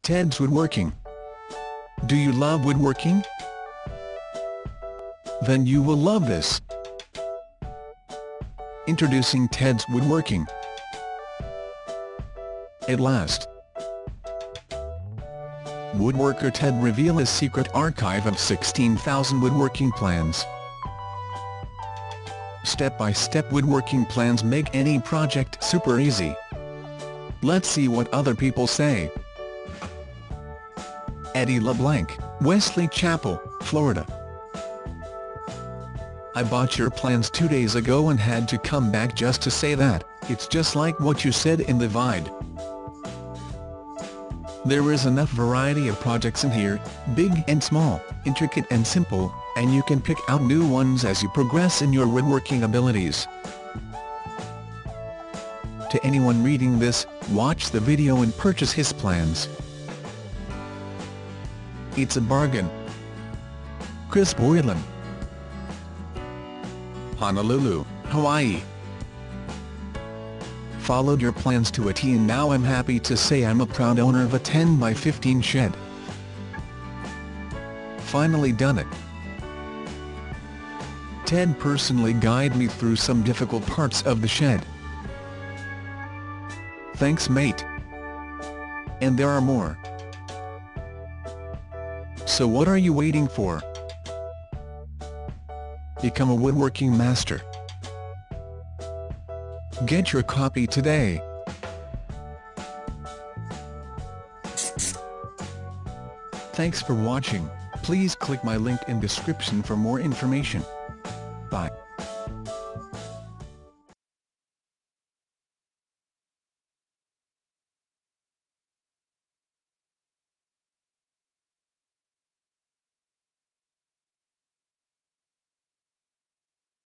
Ted's Woodworking. Do you love woodworking? Then you will love this. Introducing Ted's Woodworking. At last, woodworker Ted reveals his secret archive of 16,000 woodworking plans. Step-by-step woodworking plans make any project super easy. Let's see what other people say. Eddie LeBlanc, Wesley Chapel, Florida. I bought your plans 2 days ago and had to come back just to say that. It's just like what you said in the VID. There is enough variety of projects in here, big and small, intricate and simple, and you can pick out new ones as you progress in your woodworking abilities. To anyone reading this, watch the video and purchase his plans. It's a bargain. Chris Boylan, Honolulu, Hawaii. Followed your plans to a T and now I'm happy to say I'm a proud owner of a 10x15 shed. Finally done it. Ted personally guided me through some difficult parts of the shed. Thanks mate. And there are more. So what are you waiting for? Become a woodworking master. Get your copy today. Thanks for watching. Please click my link in description for more information. Bye.